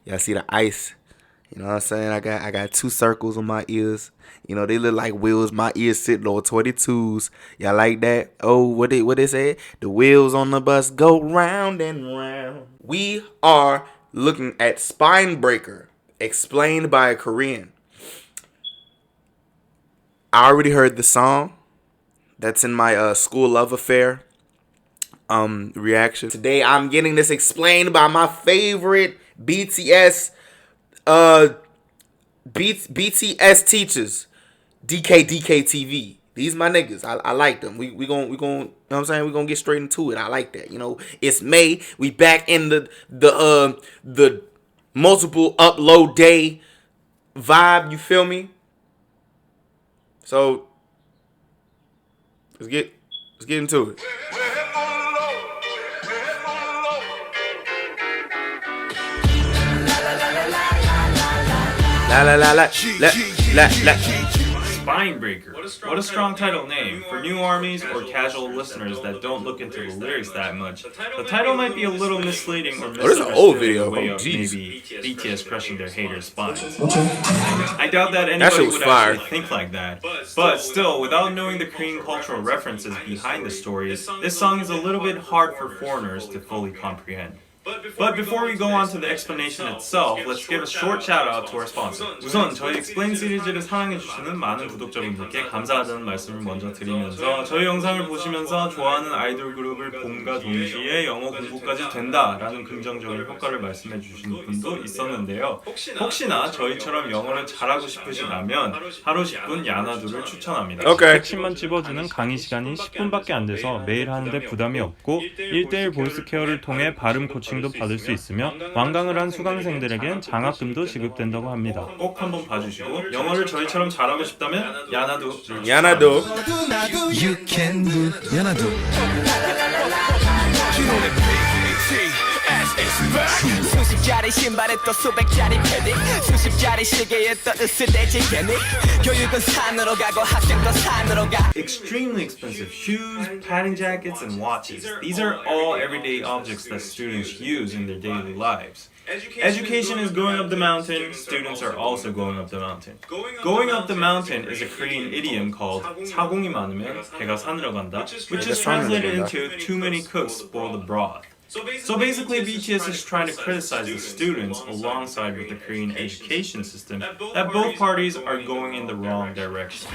Y'all see the ice? You know what I'm saying? I got two circles on my ears. You know, they look like wheels. My ears sitting on 22s. Y'all like that? Oh, what they say? The wheels on the bus go round and round. We are looking at Spine Breaker, explained by a Korean. I already heard the song. That's in my school love affair reaction. Today I'm getting this explained by my favorite BTS uh BTS teachers, DK TV. These my niggas. I like them. We gon' you know what I'm saying? We gonna get straight into it. I like that. You know, it's May. We back in the multiple upload day vibe. You feel me? So let's get into it. La la la la la la la. Spinebreaker. What a strong title name. For new armies or casual listeners that don't look into the lyrics that much, the title might be a little misleading or Oh, this is an old misunderstood in the video. way Oh, of jeez. maybe BTS crushing their haters' spines. I doubt that That shit anybody was would fire. actually think like that. But still, without knowing the Korean cultural references behind the story, this song is a little bit hard for foreigners to fully comprehend. But before we go on to the explanation itself, let's give a short shout out to our sponsor. 우선 저희 Explain 시리즈를 사랑해주시는 많은 구독자분들께 감사하다는 말씀을 먼저 드리면서 저희 영상을 보시면서 좋아하는 아이돌 그룹을 봄과 동시에 영어 공부까지 된다라는 긍정적인 효과를 말씀해주신 분도 있었는데요. 혹시나 저희처럼 영어를 잘하고 싶으시다면 하루 10분 야나두를 추천합니다. Okay. 핵심만 찝어주는 강의 시간이 10분밖에 안 돼서 매일 하는데 부담이 없고 1대1 보이스 케어를 통해 발음 코칭도 받을 수 있으며 완강을 한 수강생들에겐 장학금도 지급된다고 합니다. 꼭 한번 봐주시고 영어를 저희처럼 잘하고 싶다면 야나두 야나두. You can do 야나두. 수십짜리 신발에 또 수백짜리 패딩 수십짜리 시계에 또 으스대지 개닉 교육은 산으로 가고 학생도 산으로 가. Extremely expensive shoes, padding jackets, and watches. These are all everyday objects that students use in their daily lives. Education is going up the mountain, students are also going up the mountain. Going up the mountain is a Korean idiom called 사공이 많으면 배가 산으로 간다, which is translated into too many cooks spoil the broth. So basically, BTS is trying to criticize the students alongside with the Korean education system that both parties are going in the wrong direction.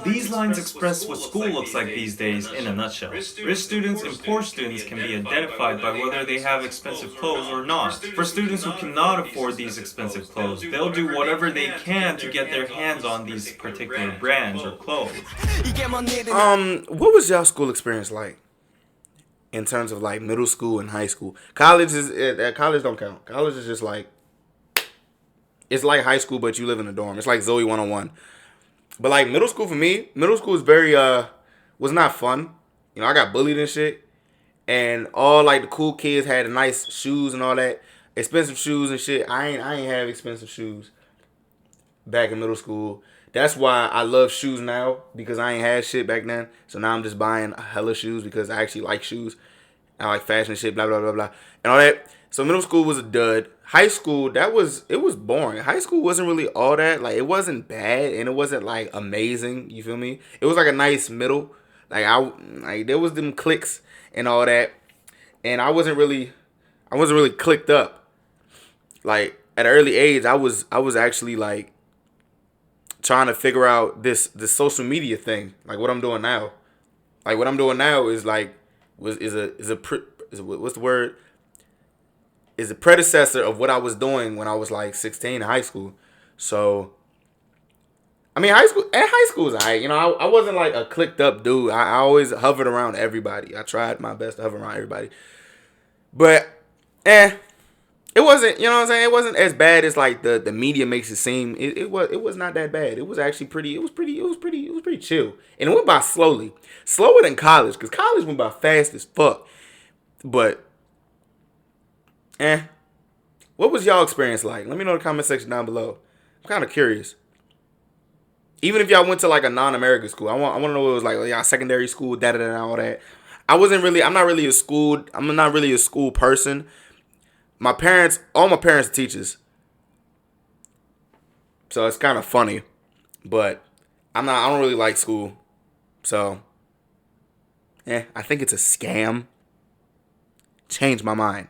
These lines express what school looks like these days in a nutshell. Rich students and poor students can be identified by whether they have expensive clothes or not. For students who cannot afford these expensive clothes, they'll do whatever they can to get their hands on these particular brands or clothes. What was y'all school experience like in terms of like middle school and high school? College college don't count. College is just like, it's like high school, but you live in a dorm. It's like Zoe 101. But like middle school for me, middle school is very was not fun. You know, I got bullied and shit, and all like the cool kids had nice shoes and all that, expensive shoes and shit. I ain't have expensive shoes back in middle school. That's why I love shoes now, because I ain't had shit back then. So now I'm just buying hella shoes because I actually like shoes. I like fashion and shit, blah, blah, blah, blah, and all that. So middle school was a dud. High school, it was boring. High school wasn't really all that. Like, it wasn't bad and it wasn't like amazing. You feel me? It was like a nice middle. Like there was them cliques and all that. And I wasn't really clicked up. Like at an early age, I was actually like trying to figure out this social media thing, like what I'm doing now. Like what I'm doing now is like what's the word? Is a predecessor of what I was doing when I was like 16 in high school. So I mean, high school was alright. You know, I wasn't like a clicked up dude. I always hovered around everybody. I tried my best to hover around everybody. But it wasn't, you know what I'm saying? It wasn't as bad as like the media makes it seem. It was not that bad. It was actually pretty chill. And it went by slowly. Slower than college, because college went by fast as fuck. But what was y'all experience like? Let me know in the comment section down below. I'm kind of curious. Even if y'all went to like a non-American school, I want to know what it was like y'all secondary school, all that. I'm not really a school. I'm not really a school person. All my parents are teachers, so it's kind of funny. But I don't really like school, so I think it's a scam. Change my mind.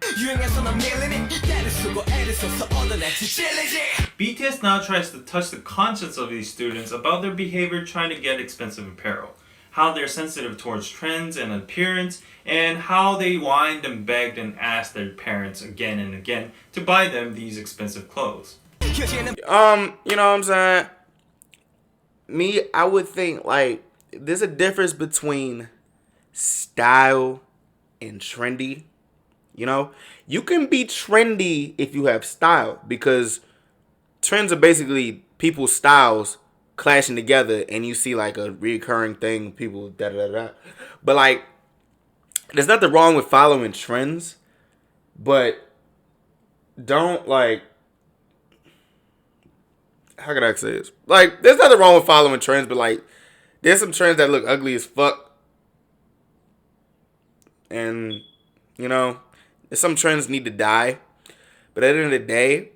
BTS now tries to touch the conscience of these students about their behavior trying to get expensive apparel, how they're sensitive towards trends and appearance, and how they whined and begged and asked their parents again and again to buy them these expensive clothes. You know what I'm saying? Me, I would think like there's a difference between style and trendy. You know, you can be trendy if you have style, because trends are basically people's styles clashing together, and you see like a recurring thing. People da da da. But like, there's nothing wrong with following trends, but don't like. How can I say this? Like, there's nothing wrong with following trends, but like, there's some trends that look ugly as fuck, and you know. Some trends need to die. But at the end of the day,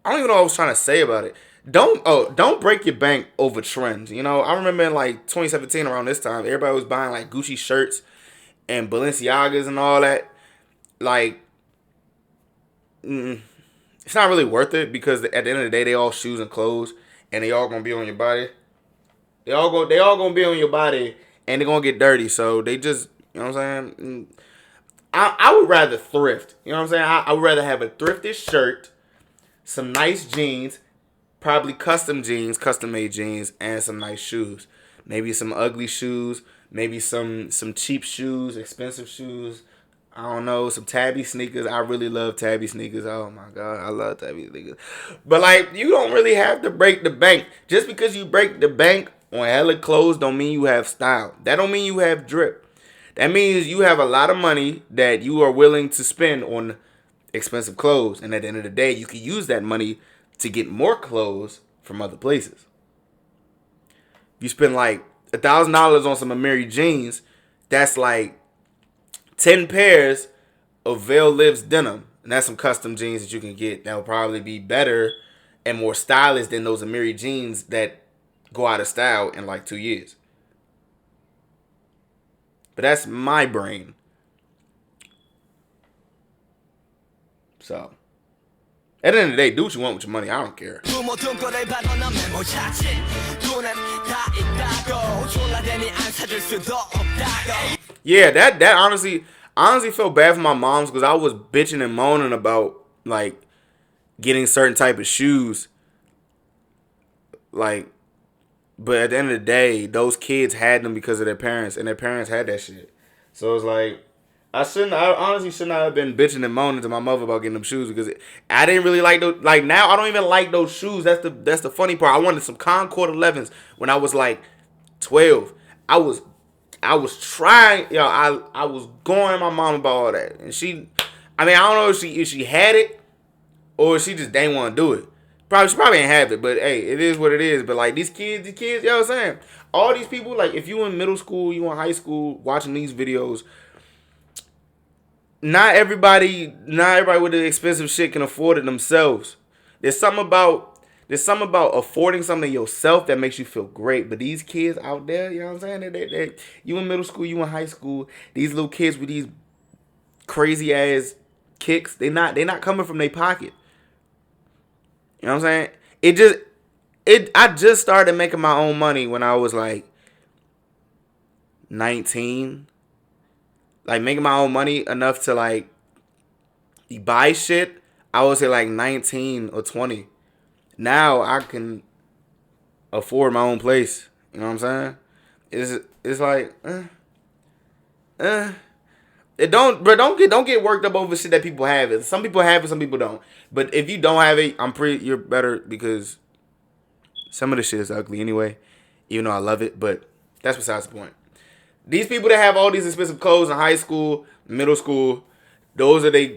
I don't even know what I was trying to say about it. Don't break your bank over trends. You know, I remember in like 2017 around this time, everybody was buying like Gucci shirts and Balenciagas and all that. Like, it's not really worth it, because at the end of the day, they all shoes and clothes, and they all gonna be on your body. They all gonna be on your body, and they're gonna get dirty. So they just, you know what I'm saying? I would rather thrift. You know what I'm saying? I would rather have a thrifted shirt, some nice jeans, probably custom jeans, custom made jeans, and some nice shoes. Maybe some ugly shoes, maybe some cheap shoes, expensive shoes. I don't know, some tabby sneakers. I really love tabby sneakers. Oh my god, I love tabby sneakers. But like, you don't really have to break the bank. Just because you break the bank on hella clothes don't mean you have style. That don't mean you have drip. That means you have a lot of money that you are willing to spend on expensive clothes. And at the end of the day, you can use that money to get more clothes from other places. You spend like $1,000 on some Amiri jeans, that's like 10 pairs of Veil Lives denim. And that's some custom jeans that you can get that will probably be better and more stylish than those Amiri jeans that go out of style in like 2 years. But that's my brain. So, at the end of the day, do what you want with your money. I don't care. Yeah, that honestly felt bad for my moms, because I was bitching and moaning about like getting certain type of shoes. Like, but at the end of the day, those kids had them because of their parents, and their parents had that shit. So it's like, I honestly should not have been bitching and moaning to my mother about getting them shoes, because I didn't really like those. Like, now I don't even like those shoes. That's the funny part. I wanted some Concord 11s when I was like 12. I was trying, I was going to my mom about all that, and I don't know if she had it or she just didn't want to do it. She probably ain't have it, but hey, it is what it is. But like these kids, you know what I'm saying? All these people, like if you in middle school, you in high school, watching these videos, not everybody with the expensive shit can afford it themselves. There's something about affording something yourself that makes you feel great. But these kids out there, you know what I'm saying? They you in middle school, you in high school, these little kids with these crazy ass kicks, they not coming from their pocket. You know what I'm saying? I just started making my own money when I was like 19. Like making my own money enough to like buy shit. I would say like 19 or 20. Now I can afford my own place. You know what I'm saying? It's like don't get worked up over shit that people have. Some people have it, some people don't. But if you don't have it, you're better, because some of the shit is ugly anyway. Even though I love it, but that's besides the point. These people that have all these expensive clothes in high school, middle school, those are they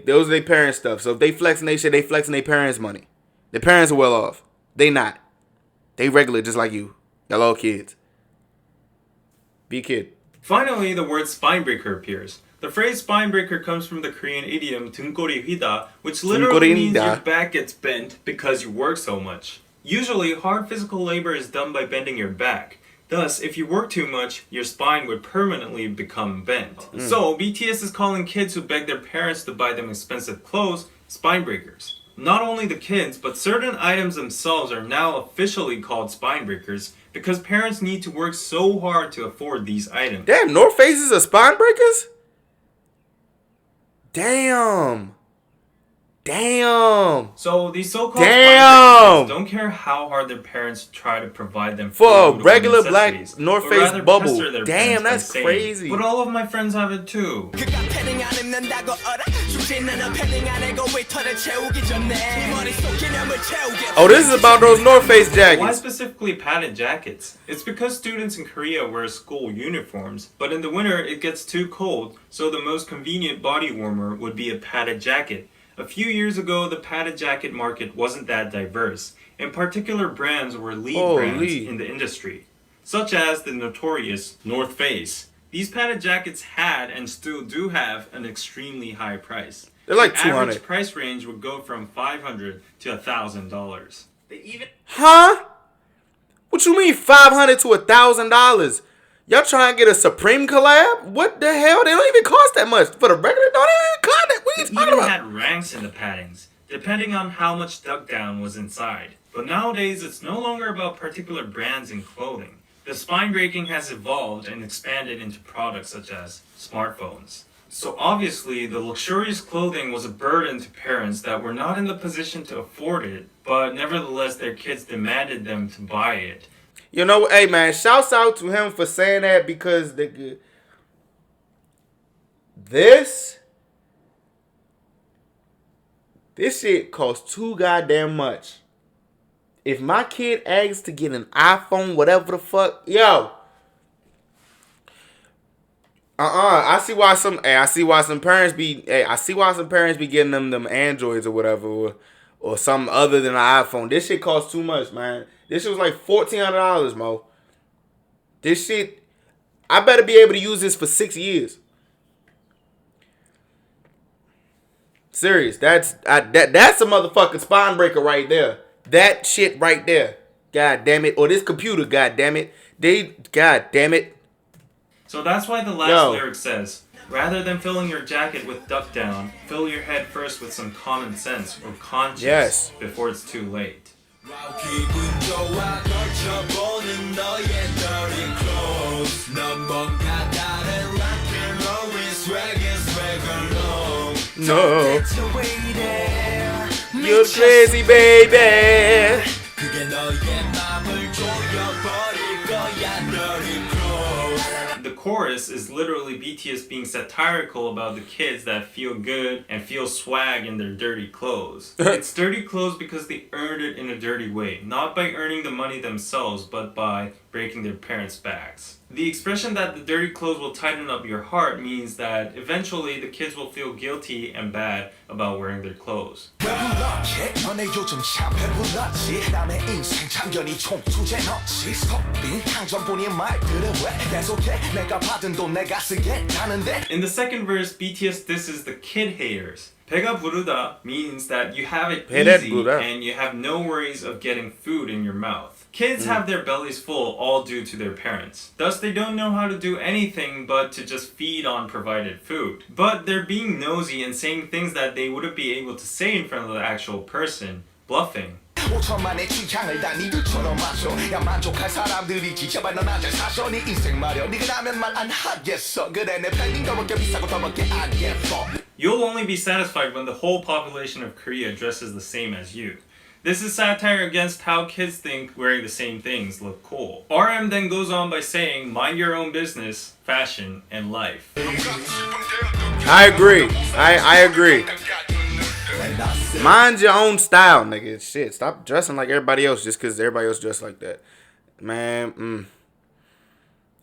parents' stuff. So if they flexing their shit, they flexing their parents' money. Their parents are well off. They not. They regular just like you. Y'all all kids. Be a kid. Finally, the word spinebreaker appears. The phrase spinebreaker comes from the Korean idiom 등골이 휘다, which literally means your back gets bent because you work so much. Usually, hard physical labor is done by bending your back. Thus, if you work too much, your spine would permanently become bent. So, BTS is calling kids who beg their parents to buy them expensive clothes spinebreakers. Not only the kids, but certain items themselves are now officially called spinebreakers because parents need to work so hard to afford these items. Damn, North Faces are spinebreakers? Damn. So these so-called spinebreakers don't care how hard their parents try to provide them for a regular black North Face bubble. Damn, that's crazy. But all of my friends have it too. Oh, this is about those North Face jackets. Why specifically padded jackets? It's because students in Korea wear school uniforms, but in the winter it gets too cold, so the most convenient body warmer would be a padded jacket. A few years ago, the padded jacket market wasn't that diverse, and particular brands were lead brands in the industry, such as the notorious North Face. These padded jackets had and still do have an extremely high price. They're like $200. The average price range would go from $500 to $1,000. Huh? What you mean $500 to $1,000? Y'all trying to get a Supreme collab? What the hell? They don't even cost that much. For the regular, don't even cost that. What are you talking about? Even had ranks in the paddings, depending on how much duck down was inside. But nowadays, it's no longer about particular brands in clothing. The spine breaking has evolved and expanded into products such as smartphones. So obviously, the luxurious clothing was a burden to parents that were not in the position to afford it, but nevertheless, their kids demanded them to buy it. You know, hey man, shouts out to him for saying that because this shit costs too goddamn much. If my kid asks to get an iPhone, whatever the fuck, yo. I see why some parents be getting them Androids or whatever or something other than an iPhone. This shit costs too much, man. This shit was like $1,400, Mo. This shit, I better be able to use this for 6 years. Serious, that's a motherfucking spine breaker right there. That shit right there. God damn it. Or this computer, god damn it. God damn it. So that's why the last lyric says, rather than filling your jacket with duck down, fill your head first with some common sense or conscience before it's too late. No, you're crazy, baby. The chorus is literally BTS being satirical about the kids that feel good and feel swag in their dirty clothes. It's dirty clothes because they earned it in a dirty way, not by earning the money themselves, but by breaking their parents' backs. The expression that the dirty clothes will tighten up your heart means that eventually the kids will feel guilty and bad about wearing their clothes. In the second verse, BTS disses the kid haters. 배가 부르다 means that you have it easy and you have no worries of getting food in your mouth. Kids have their bellies full all due to their parents. Thus, they don't know how to do anything but to just feed on provided food. But they're being nosy and saying things that they wouldn't be able to say in front of the actual person, bluffing. 오천만의 취향을 다 니들처럼 마셔 야 만족할 사람들이지 제발 넌 아재 사셔 네 인생 말여 니가 나면 말 안 하겠어 그래 내 팬딩 더럽게 비싸고 더럽게 안 예뻐. You'll only be satisfied when the whole population of Korea dresses the same as you. This is satire against how kids think wearing the same things look cool. RM then goes on by saying, mind your own business, fashion, and life. I agree. I agree. Mind your own style, nigga. Shit, stop dressing like everybody else just because everybody else dressed like that. Man,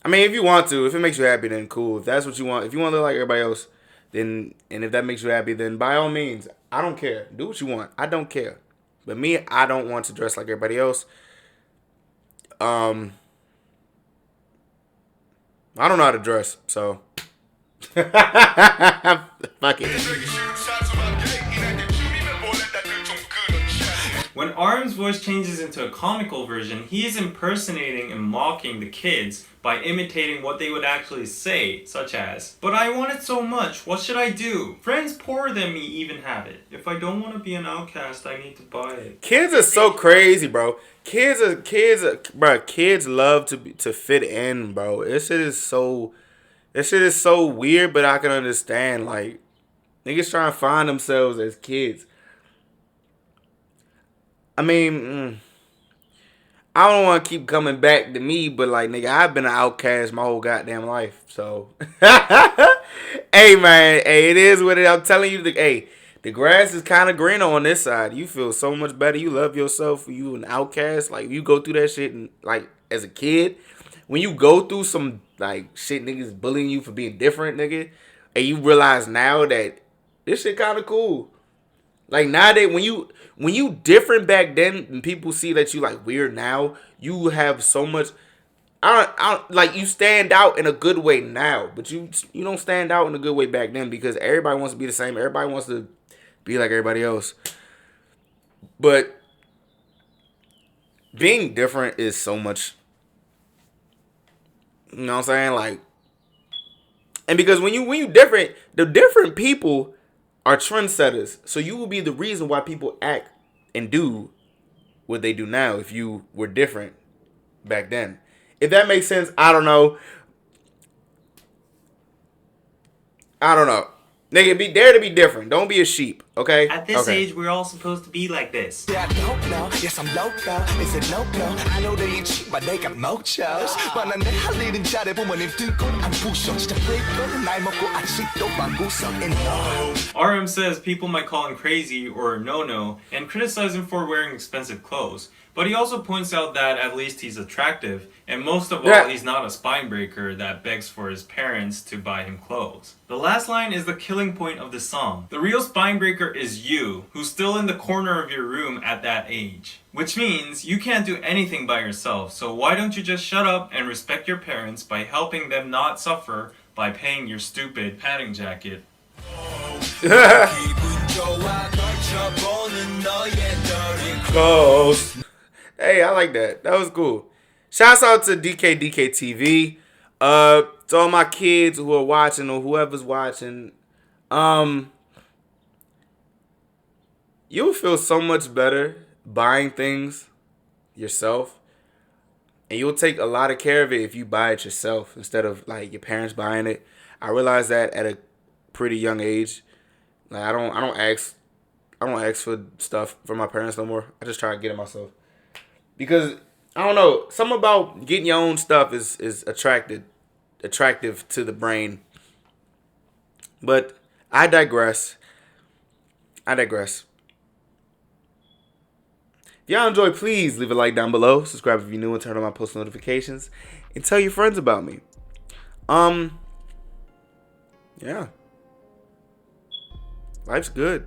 I mean, if you want to, if it makes you happy, then cool. If that's what you want, if you want to look like everybody else, then, and if that makes you happy, then by all means, I don't care. Do what you want. I don't care. But me, I don't want to dress like everybody else. I don't know how to dress, so fuck it. When RM's voice changes into a comical version, he is impersonating and mocking the kids by imitating what they would actually say, such as, "But I want it so much, what should I do? Friends poorer than me even have it. If I don't want to be an outcast, I need to buy it." Kids are so crazy, bro. Kids love to fit in, bro. This shit is so weird, but I can understand. Like, niggas trying to find themselves as kids. I mean, I don't want to keep coming back to me, but like, nigga, I've been an outcast my whole goddamn life. So, hey, man, hey, it is what it. I'm telling you, the grass is kind of greener on this side. You feel so much better. You love yourself. You an outcast. Like, you go through that shit, and like as a kid, when you go through some like shit, niggas bullying you for being different, nigga, and you realize now that this shit kind of cool. Like, nowadays, when you different back then, and people see that you like weird now, you have so much. I don't like, you stand out in a good way now, but you don't stand out in a good way back then because everybody wants to be the same. Everybody wants to be like everybody else. But being different is so much. You know what I'm saying? Like, and because when you different, the different people are trendsetters. So you will be the reason why people act and do what they do now if you were different back then. If that makes sense, I don't know. Nigga, be dare to be different. Don't be a sheep, okay? At this age, we're all supposed to be like this. Yeah, I don't know. Yes, I'm local. Is it local? I know they ain't cheap, but they got mochos. But 난 내 할 일은 잘해 부모님 들고 안 부셔. 진짜 break거든 날 먹고 아직도 방구석 in love. RM says people might call him crazy or no-no and criticize him for wearing expensive clothes. But he also points out that at least he's attractive, and most of all, he's not a spine breaker that begs for his parents to buy him clothes. The last line is the killing point of the song. The real spine breaker is you, who's still in the corner of your room at that age. Which means you can't do anything by yourself, so why don't you just shut up and respect your parents by helping them not suffer by paying your stupid padding jacket. Close. Hey, I like that. That was cool. Shouts out to DK TV. To all my kids who are watching or whoever's watching. You'll feel so much better buying things yourself. And you'll take a lot of care of it if you buy it yourself instead of like your parents buying it. I realized that at a pretty young age. Like, I don't ask for stuff from my parents no more. I just try to get it myself. Because I don't know, something about getting your own stuff is attractive to the brain. But I digress. If y'all enjoy, please leave a like down below. Subscribe if you're new and turn on my post notifications. And tell your friends about me. Yeah. Life's good.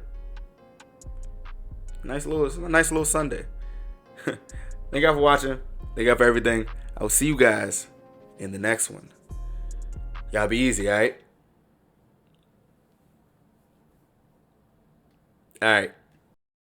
Nice little Sunday. Thank y'all for watching. Thank y'all for everything. I will see you guys in the next one. Y'all be easy, alright? Alright.